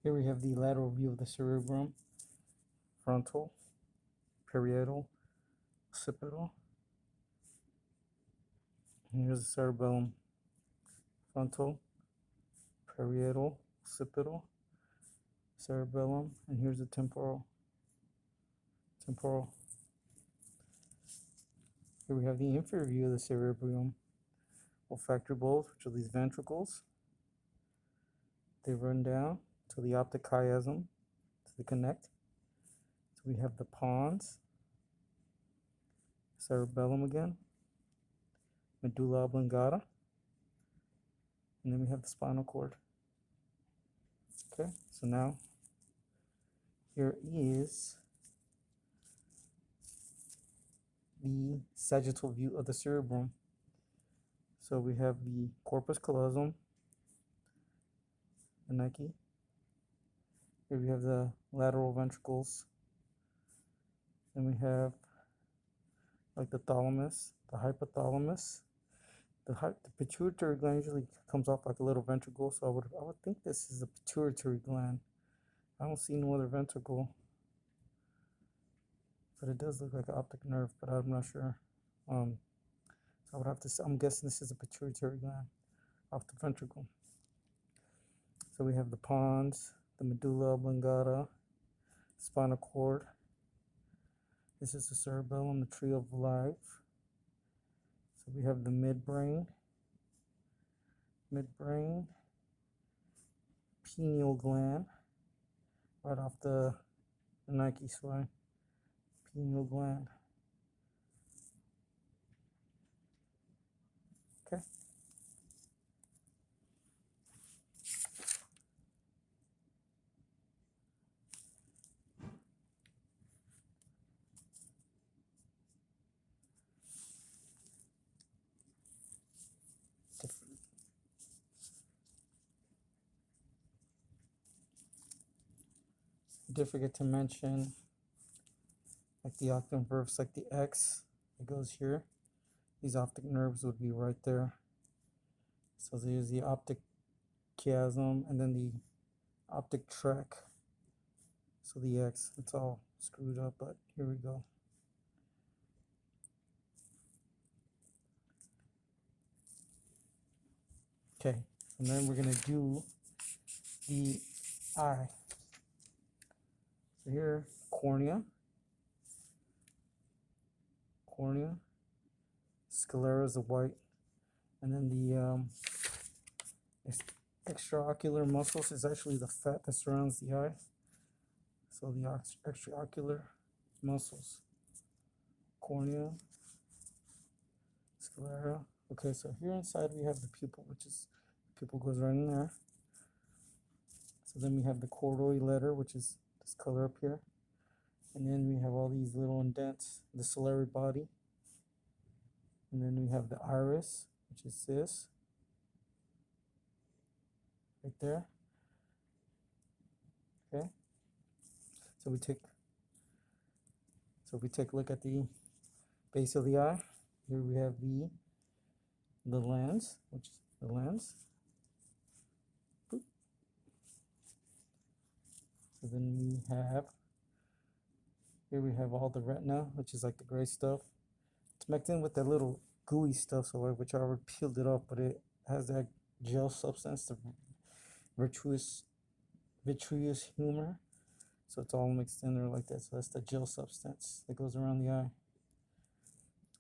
Here we have the lateral view of the cerebrum, frontal, parietal, occipital. And here's the cerebellum, frontal, parietal, occipital, cerebellum, and here's the temporal. Here we have the inferior view of the cerebrum, olfactory bulbs, which are these ventricles. They run down to the optic chiasm, to the connect. So we have the pons, cerebellum again, medulla oblongata, and then we have the spinal cord. Okay, so now here is the sagittal view of the cerebrum. So we have the corpus callosum, the Nike. Here we have the lateral ventricles. Then we have like the thalamus, the hypothalamus. The pituitary gland usually comes off like a little ventricle, so I would think this is a pituitary gland. I don't see no other ventricle, but it does look like an optic nerve, but I'm not sure. So I would have to. I'm guessing this is a pituitary gland off the ventricle. So we have the pons, the medulla oblongata, spinal cord. This is the cerebellum, the tree of life. So we have the midbrain, pineal gland, right off the Nike spine, pineal gland. Okay. Did forget to mention like the optic nerves, like the X that goes here. These optic nerves would be right there. So there's the optic chiasm and then the optic tract. So the X, it's all screwed up, but here we go. Okay, and then we're gonna do the eye. So here, cornea, sclera is the white, and then the extraocular muscles is actually the fat that surrounds the eye. So the extraocular muscles, cornea, sclera. Okay, so here inside we have the pupil, which is, pupil goes right in there. So then we have the choroid letter, which is this color up here. And then we have all these little indents, the ciliary body. And then we have the iris, which is this, right there. Okay. So we take a look at the base of the eye. Here we have the lens, which is the lens. Boop. So then we have all the retina, which is like the gray stuff. It's mixed in with that little gooey stuff, so which I already peeled it off, but it has that gel substance, the vitreous humor. So it's all mixed in there like that. So that's the gel substance that goes around the eye.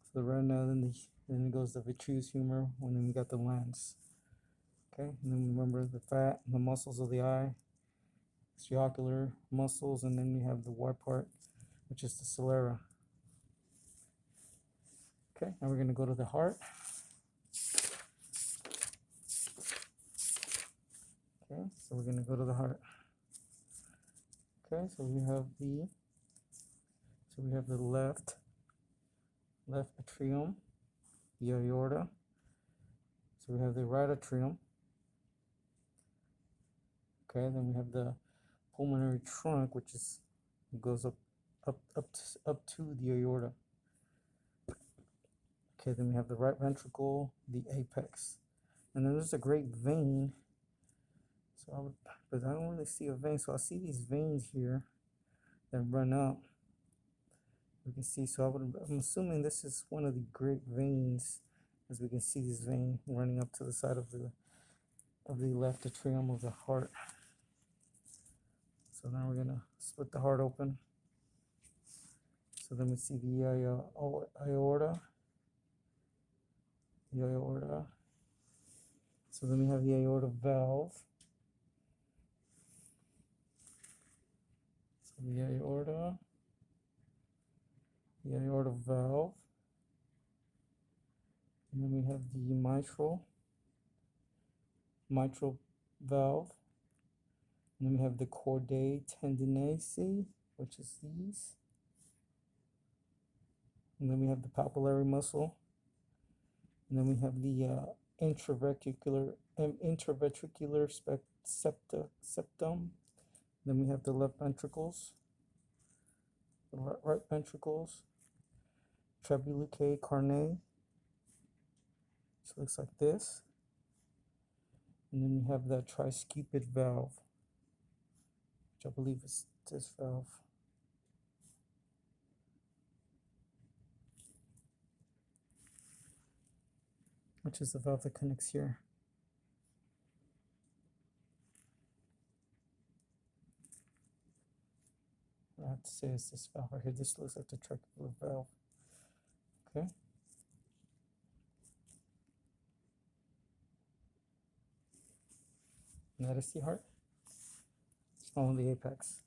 So the retina, then it goes the vitreous humor, and then we got the lens. Okay, and then remember the fat and the muscles of the eye, extraocular muscles, and then we have the white part, which is the sclera. Okay, now we're going to go to the heart. Okay, so we're going to go to the heart. Okay, so we have the left atrium, the aorta. So we have the right atrium. Okay, then we have the pulmonary trunk, which goes up to the aorta. Okay, then we have the right ventricle, the apex, and then there's a great vein. So but I don't really see a vein. So I see these veins here that run up. We can see, so I'm assuming this is one of the great veins, as we can see this vein running up to the side of the left atrium of the heart. So now we're gonna split the heart open. So then we see the aorta. The aorta. So then we have the aorta valve. So the aorta valve. And then we have the mitral valve. And then we have the chordae tendineae, which is these. And then we have the papillary muscle. And then we have the intraventricular septum. Then we have the left ventricles, the right ventricles, trabecular carneae. So it looks like this. And then you have the tricuspid valve, which I believe is this valve. Which is the valve that connects here. I have to say it's this valve right here. This looks like the trabecular valve. Okay. And that is the heart. Oh, the apex.